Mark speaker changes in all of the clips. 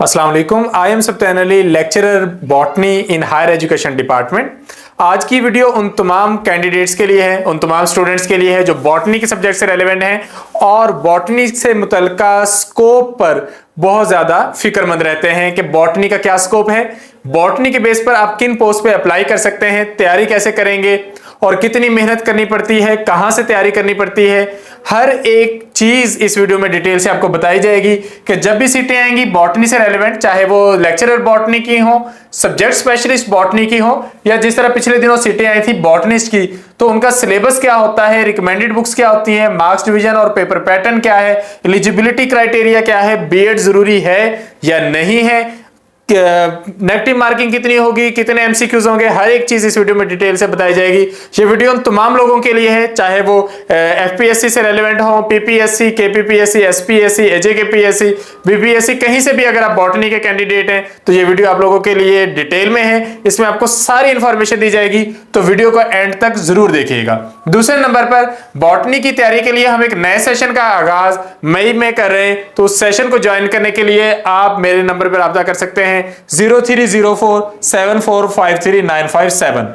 Speaker 1: अस्सलाम वालेकुम। I am Saptan Ali, lecturer botany in higher education department. आज की वीडियो उन तमाम कैंडिडेट्स के लिए है, उन तमाम स्टूडेंट्स के लिए है जो बॉटनी के सब्जेक्ट से रेलेवेंट हैं और बॉटनी से मुतल्लिका स्कोप पर बहुत ज्यादा फिक्रमंद रहते हैं कि बॉटनी का क्या स्कोप है, बॉटनी के बेस पर आप किन पोस्ट पे अप्लाई कर सकते हैं, तैयारी कैसे करेंगे और कितनी मेहनत करनी पड़ती है, कहां से तैयारी करनी पड़ती है। हर एक चीज इस वीडियो में डिटेल से आपको बताई जाएगी कि जब भी सीटें आएंगी बॉटनी से रेलेवेंट, चाहे वो लेक्चरर बॉटनी की हो, सब्जेक्ट स्पेशलिस्ट बॉटनी की हो, या जिस तरह पिछले दिनों सीटें आई थी बॉटनिस्ट की, तो उनका सिलेबस क्या होता है, रिकमेंडेड बुक्स क्या होती है, मार्क्स डिवीजन और पेपर पैटर्न क्या है, एलिजिबिलिटी क्राइटेरिया क्या है, बीएड जरूरी है या नहीं है, नेगेटिव मार्किंग कितनी होगी, कितने एमसीक्यूज होंगे, हर एक चीज इस वीडियो में डिटेल से बताई जाएगी। ये वीडियो उन तमाम लोगों के लिए है, चाहे वो एफपीएससी से रेलेवेंट हो, पीपीएससी, केपीपीएससी, एसपीएससी, एजेकेपीएससी, बीपीएससी, कहीं से भी अगर आप बॉटनी के कैंडिडेट हैं तो ये वीडियो आप लोगों के लिए डिटेल में है। इसमें आपको सारी इंफॉर्मेशन दी जाएगी, तो वीडियो को एंड तक जरूर देखिएगा। दूसरे नंबर पर बॉटनी की तैयारी के लिए हम एक नए सेशन का आगाज मई में कर रहे हैं, तो उस सेशन को ज्वाइन करने के लिए आप मेरे नंबर पर रब्ता कर सकते हैं 030474539557।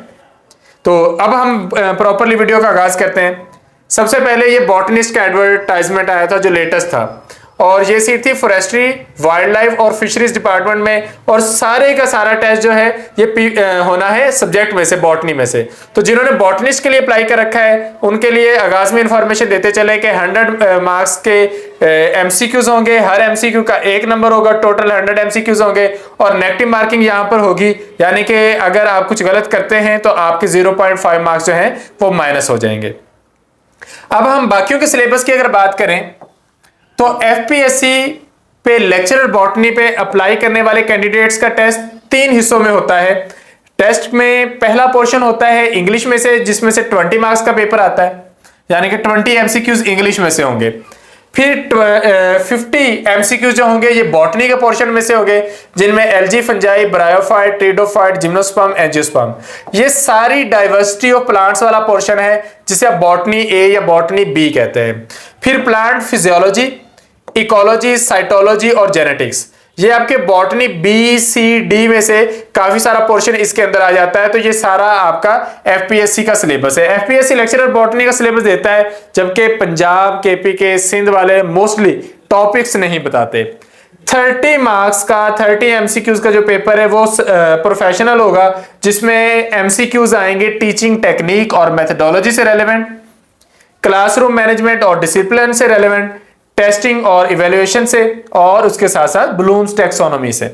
Speaker 1: तो अब हम प्रॉपरली वीडियो का आगाज करते हैं। सबसे पहले ये बॉटनिस्ट का एडवर्टाइजमेंट आया था जो लेटेस्ट था, और ये सीट थी फॉरेस्ट्री, वाइल्ड लाइफ और फिशरीज डिपार्टमेंट में, और सारे का सारा टेस्ट जो है ये होना है सब्जेक्ट में से, बॉटनी में से। तो जिन्होंने बॉटनिस्ट के लिए अप्लाई कर रखा है उनके लिए आगाज में इंफॉर्मेशन देते चले कि 100 मार्क्स के एमसीक्यूज होंगे, हर एमसीक्यू का 1 नंबर होगा, टोटल 100 एमसीक्यूज होंगे, और नेगेटिव मार्किंग यहां पर होगी, यानी कि अगर आप कुछ गलत करते हैं तो आपके 0.5 मार्क्स जो हैं वो माइनस हो जाएंगे। अब हम बाकियों के सिलेबस की अगर बात करें तो एफपीएससी पे लेक्चरर बॉटनी पे अप्लाई करने वाले कैंडिडेट्स का टेस्ट 3 हिस्सों में होता है। टेस्ट में पहला पोर्शन होता है इंग्लिश में से, जिसमें से 20 मार्क्स का पेपर आता है, यानी कि 20 एमसीक्यूज इंग्लिश में से होंगे। फिर 50 एमसीक्यूज जो होंगे ये बॉटनी के पोर्शन में से होंगे, जिनमें algae, fungi, bryophyte, pteridophyte, gymnosperm, angiosperm, ये सारी डाइवर्सिटी ऑफ प्लांट्स वाला पोर्शन है जिसे आप बॉटनी ए या बॉटनी बी कहते हैं। फिर प्लांट फिजियोलॉजी, इकोलॉजी, साइटोलॉजी और जेनेटिक्स, ये आपके बॉटनी बी सी डी में से काफी सारा पोर्शन इसके अंदर आ जाता है। तो ये सारा आपका एफपीएससी का सिलेबस है। एफपीएससी लेक्चरर बॉटनी का सिलेबस देता है, जबकि पंजाब, केपी के, सिंध वाले मोस्टली टॉपिक्स नहीं बताते। 30 मार्क्स का 30 एमसीक्यूज का जो पेपर है वो प्रोफेशनल होगा, जिसमें एमसीक्यूज आएंगे टीचिंग टेक्निक और मेथडोलॉजी से रेलेवेंट, क्लासरूम मैनेजमेंट और डिसिप्लिन से रेलेवेंट, टेस्टिंग और इवैल्यूएशन से, और उसके साथ साथ ब्लूम्स टैक्सोनॉमी से।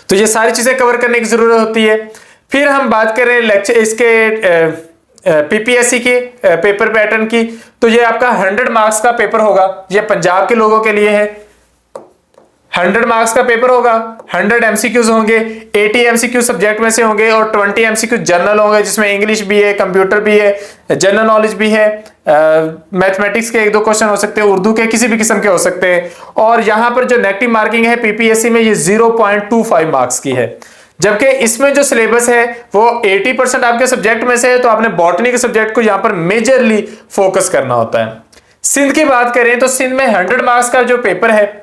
Speaker 1: तो ये सारी चीजें कवर करने की जरूरत होती है। फिर हम बात करें लेक्चर इसके पीपीएससी के पेपर पैटर्न की, तो ये आपका 100 मार्क्स का पेपर होगा। ये पंजाब के लोगों के लिए है, 100 मार्क्स का पेपर होगा, 100 एमसीक्यूज होंगे, 80 एमसीक्यू सब्जेक्ट में से होंगे और 20 एमसीक्यू जनरल होंगे, जिसमें इंग्लिश भी है, कंप्यूटर भी है, जनरल नॉलेज भी है, मैथमेटिक्स के 1-2 क्वेश्चन हो सकते हैं, उर्दू के किसी भी किस्म के हो सकते हैं। और यहां पर जो नेगेटिव मार्किंग है पीपीएससी में ये 0.25 मार्क्स की है, जबकि इसमें जो सिलेबस है वो 80% आपके सब्जेक्ट में से है, तो आपने बॉटनी के सब्जेक्ट को यहां पर मेजरली फोकस करना होता है। सिंध की बात करें तो सिंध में 100 मार्क्स का जो पेपर है,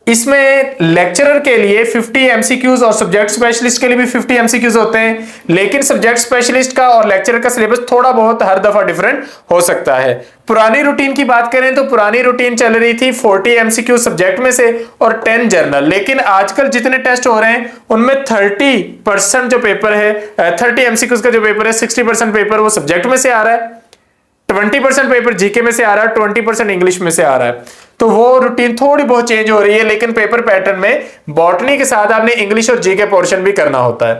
Speaker 1: इसमें लेक्चरर के लिए 50 एमसीक्यूज और सब्जेक्ट स्पेशलिस्ट के लिए भी 50 एमसीक्यूज होते हैं, लेकिन सब्जेक्ट स्पेशलिस्ट का और लेक्चरर का सिलेबस थोड़ा बहुत हर दफा डिफरेंट हो सकता है। पुरानी रूटीन की बात करें तो पुरानी रूटीन चल रही थी 40 एमसीक्यू सब्जेक्ट में से और 10 जर्नल, लेकिन आजकल जितने टेस्ट हो रहे हैं उनमें 30% जो पेपर है, 30 एमसीक्यूज का जो पेपर है, 60% पेपर वो सब्जेक्ट में से आ रहा है, 20% पेपर जीके में से आ रहा है, 20% इंग्लिश में से आ रहा है। तो वो रूटीन थोड़ी बहुत चेंज हो रही है, लेकिन पेपर पैटर्न में बॉटनी के साथ आपने इंग्लिश और जीके पोर्शन भी करना होता है।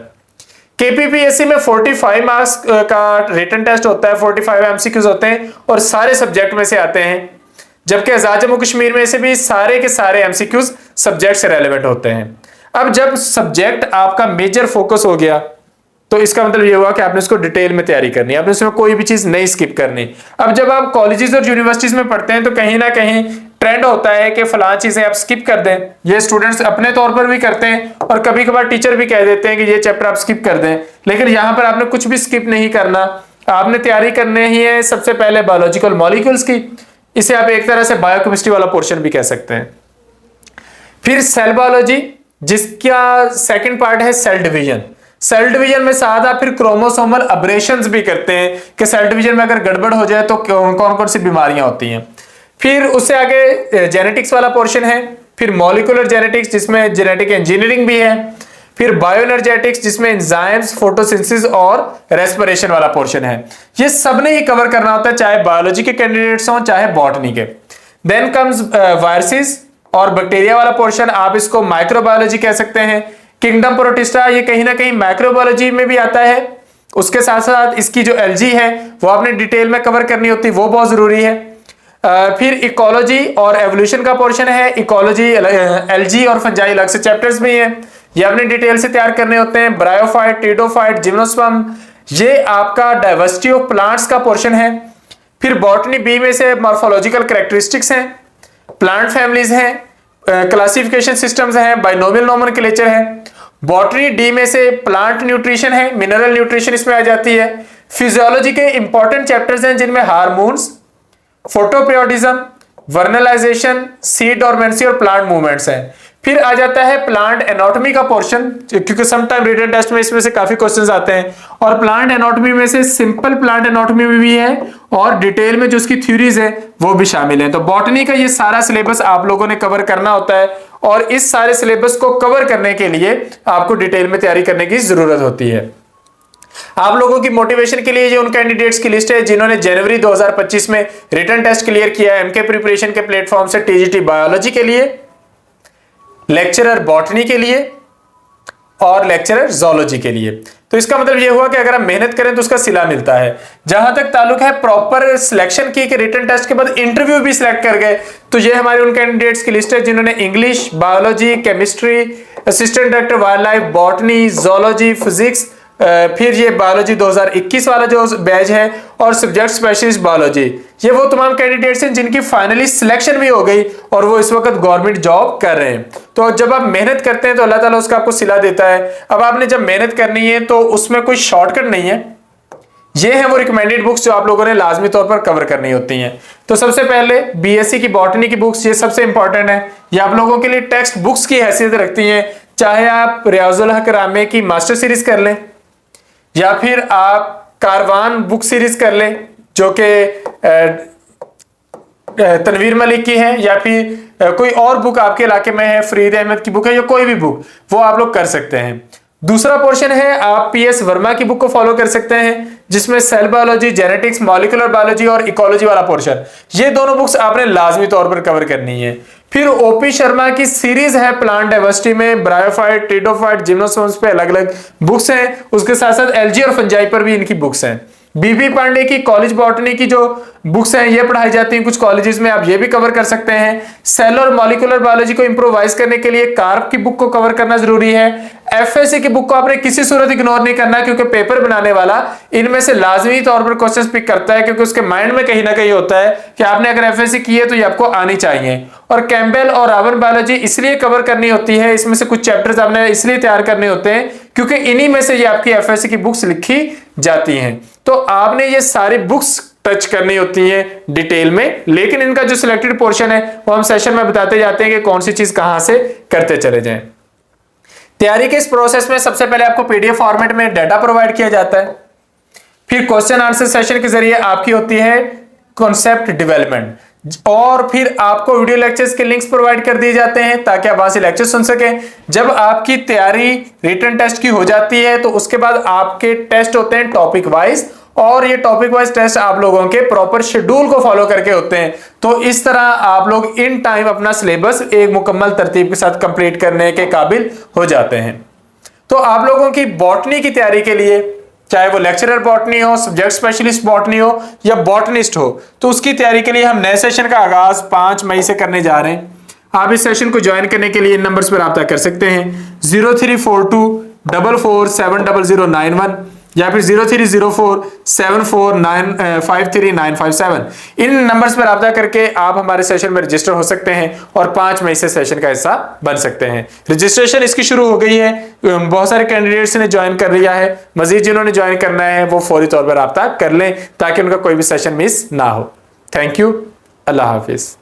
Speaker 1: केपीपीएससी में 45 मार्क्स का रिटन टेस्ट होता है, 45 एमसीक्यूज होते हैं और सारे सब्जेक्ट में से आते हैं, जबकि आजाद जम्मू कश्मीर में से भी सारे के सारे एमसीक्यूज सब्जेक्ट से रेलेवेंट होते हैं। अब जब सब्जेक्ट आपका मेजर फोकस हो गया तो इसका मतलब ये हुआ कि आपने इसको डिटेल में तैयारी करनी है, आपने इसमें कोई भी चीज नहीं स्किप करनी। अब जब आप कॉलेजेस और यूनिवर्सिटीज में पढ़ते हैं तो कहीं ना कहीं ट्रेंड होता है कि फलां चीजें आप स्किप कर दें। ये स्टूडेंट्स अपने तौर पर भी करते हैं और कभी कभार टीचर भी कह देते हैं कि ये चैप्टर आप स्किप कर दें, लेकिन यहां पर आपने कुछ भी स्किप नहीं करना। आपने तैयारी करनी ही है सबसे पहले बायोलॉजिकल मॉलिक्यूल्स की, इसे आप एक तरह से बायोकेमिस्ट्री वाला पोर्शन भी कह सकते हैं। फिर सेल बायोलॉजी, जिसका सेकंड पार्ट है सेल डिवीजन। सेल डिवीजन में साथ आप फिर क्रोमोसोमल अब्रेशंस भी करते हैं कि सेल डिवीजन में अगर गड़बड़ हो जाए तो कौन कौन सी बीमारियां होती हैं। फिर उससे आगे जेनेटिक्स वाला पोर्शन है, फिर मॉलिक्यूलर जेनेटिक्स जिसमें जेनेटिक इंजीनियरिंग भी है, फिर बायोएनर्जेटिक्स जिसमें एंजाइम्स, फोटोसिंथेसिस और रेस्पिरेशन वाला पोर्शन है। ये सब ने ही कवर करना होता है, चाहे बायोलॉजी के कैंडिडेट्स हों चाहे बॉटनी के। देन कम्स वायरसेस और बैक्टीरिया वाला पोर्शन, आप इसको माइक्रोबायोलॉजी कह सकते हैं। किंगडम प्रोटिस्टा ये कहीं ना कहीं माइक्रोबायोलॉजी में भी आता है। उसके साथ साथ इसकी जो एलजी है वो आपने डिटेल में कवर करनी होती है, वो बहुत जरूरी है। फिर इकोलॉजी और एवोल्यूशन का पोर्शन है। इकोलॉजी, एलजी और फंजाई अलग से चैप्टर्स भी हैं, ये आपने डिटेल से तैयार करने होते हैं। ब्रायोफाइट, टेडोफाइट, जिम्नोस्पर्म, ये आपका डाइवर्सिटी ऑफ प्लांट्स का पोर्शन है। फिर बॉटनी बी में से मॉर्फोलॉजिकल कैरेक्टरिस्टिक्स हैं, प्लांट फैमिलीज हैं, क्लासिफिकेशन सिस्टम्स हैं, बाइनोमियल नोमेनक्लेचर है। बॉटनी डी में से प्लांट न्यूट्रिशन है, मिनरल न्यूट्रिशन इसमें आ जाती है। फिजियोलॉजी के इंपॉर्टेंट चैप्टर्स हैं जिनमें हार्मोन्स, फोटोपिरियोडिज्म, वर्नलाइजेशन, सीड डोरमेंसी और प्लांट मूवमेंट्स हैं। फिर आ जाता है प्लांट एनाटॉमी का पोर्शन, क्योंकि समटाइम रिटन टेस्ट में इसमें से काफी क्वेश्चंस आते हैं। और प्लांट एनाटॉमी में से सिंपल प्लांट एनाटॉमी भी है और डिटेल में जो उसकी थ्योरीज है वो भी शामिल है। तो बॉटनी का ये सारा सिलेबस आप लोगों ने कवर करना होता है और इस सारे सिलेबस को कवर करने के लिए आपको डिटेल में तैयारी करने की जरूरत होती है। आप लोगों की मोटिवेशन के लिए ये उन कैंडिडेट्स की लिस्ट है जिन्होंने जनवरी 2025 में रिटन टेस्ट क्लियर किया है एमके प्रिपरेशन के प्लेटफॉर्म से, टीजीटी बायोलॉजी के लिए, लेक्चरर बॉटनी के लिए और लेक्चरर जोलॉजी के लिए। तो इसका मतलब यह हुआ कि अगर हम मेहनत करें तो उसका सिला मिलता है। जहां तक ताल्लुक है प्रॉपर सिलेक्शन की, रिटन टेस्ट के बाद इंटरव्यू भी सिलेक्ट कर गए, तो ये हमारे उन कैंडिडेट्स की लिस्ट है जिन्होंने English, biology, chemistry, assistant director wild life, botany, zoology, physics, फिर ये बायोलॉजी 2021 वाला जो बैच है और सब्जेक्ट स्पेशलिस्ट बायोलॉजी, ये वो तमाम कैंडिडेट्स हैं जिनकी फाइनली सिलेक्शन भी हो गई और वो इस वक्त गवर्नमेंट जॉब कर रहे हैं। तो जब आप मेहनत करते हैं तो अल्लाह ताला उसका आपको सिला देता है। अब आपने जब मेहनत करनी है तो उसमें कोई शॉर्टकट नहीं है। ये है वो रिकमेंडेड बुक्स जो आप लोगों ने लाजमी तौर पर कवर करनी होती हैं। तो सबसे पहले बीएससी की बॉटनी की बुक्स, ये सबसे इंपॉर्टेंट है, ये आप लोगों के लिए टेक्स्ट बुक्स की हैसियत रखती हैं। चाहे आप रियाजुल हक रामे की मास्टर सीरीज कर लें या फिर आप कारवान बुक सीरीज कर लें जो कि तनवीर मलिक की है, या फिर कोई और बुक आपके इलाके में है, फरीद अहमद की बुक है या कोई भी बुक, वो आप लोग कर सकते हैं। दूसरा पोर्शन है आप पीएस वर्मा की बुक को फॉलो कर सकते हैं जिसमें cell biology, genetics, molecular biology और इकोलॉजी वाला पोर्शन, ये दोनों बुक्स आपने लाजमी तौर पर कवर करनी है। फिर ओपी शर्मा की सीरीज है प्लांट डाइवर्सिटी में, ब्रायोफाइट, टेडोफाइट, जिम्नोस्पर्म्स पे अलग अलग बुक्स हैं। उसके साथ साथ एलजी और फंजाई पर भी इनकी बुक्स हैं। बीबी पांडे की कॉलेज बॉटनी की जो बुक्स हैं ये पढ़ाई जाती हैं कुछ कॉलेजेस में, आप ये भी कवर कर सकते हैं। सेल और मॉलिक्यूलर बायोलॉजी को इंप्रोवाइज करने के लिए कार्प की बुक को कवर करना जरूरी है। एफएससी की बुक को आपने किसी सूरत इग्नोर नहीं करना क्योंकि पेपर बनाने वाला इनमें से लाजमी तौर पर क्वेश्चंस पिक करता है, क्योंकि उसके माइंड में कहीं ना कहीं होता है कि आपने अगर एफएससी की है तो ये आपको आनी चाहिए। और कैम्पबेल और रावन बायोलॉजी इसलिए कवर करनी होती है, इसमें से कुछ चैप्टर्स आपने इसलिए तैयार करने होते हैं क्योंकि इन्हीं में से ये आपकी एफएससी की बुक्स लिखी जाती हैं। तो आपने ये सारी बुक्स टच करनी होती है डिटेल में, लेकिन इनका जो सिलेक्टेड पोर्शन है वो हम सेशन में बताते जाते हैं कि कौन सी चीज कहां से करते चले जाएं। तैयारी के इस प्रोसेस में सबसे पहले आपको पीडीएफ फॉर्मेट में डाटा प्रोवाइड किया जाता है, फिर क्वेश्चन आंसर सेशन के जरिए आपकी होती है कॉन्सेप्ट डेवलपमेंट, और फिर आपको वीडियो लेक्चर्स के लिंक्स प्रोवाइड कर दिए जाते हैं ताकि आप वहां से लेक्चर सुन सकें। जब आपकी तैयारी रिटन टेस्ट की हो जाती है तो उसके बाद आपके टेस्ट होते हैं टॉपिक वाइज, और ये टॉपिक वाइज टेस्ट आप लोगों के प्रॉपर शेड्यूल को फॉलो करके होते हैं। तो इस तरह आप लोग इन टाइम अपना सिलेबस एक मुकम्मल तरतीब के साथ कंप्लीट करने के काबिल हो जाते हैं। तो आप लोगों की बॉटनी की तैयारी के लिए, चाहे वो लेक्चरर बॉटनी हो, सब्जेक्ट स्पेशलिस्ट बॉटनी हो या बॉटनिस्ट हो, तो उसकी तैयारी के लिए हम नए सेशन का आगाज 5 मई से करने जा रहे हैं। आप इस सेशन को ज्वाइन करने के लिए इन नंबर्स पर रब्ता कर सकते हैं 034244700091 या फिर 030474953957। इन नंबर्स पर रब्ता करके आप हमारे सेशन में रजिस्टर हो सकते हैं और 5 मई से सेशन का हिस्सा बन सकते हैं। रजिस्ट्रेशन इसकी शुरू हो गई है, बहुत सारे कैंडिडेट्स ने ज्वाइन कर लिया है। मजीद जिन्होंने ज्वाइन करना है वो फौरी तौर पर रब्ता कर लें ताकि उनका कोई भी सेशन मिस ना हो। Thank you, Allah Hafiz.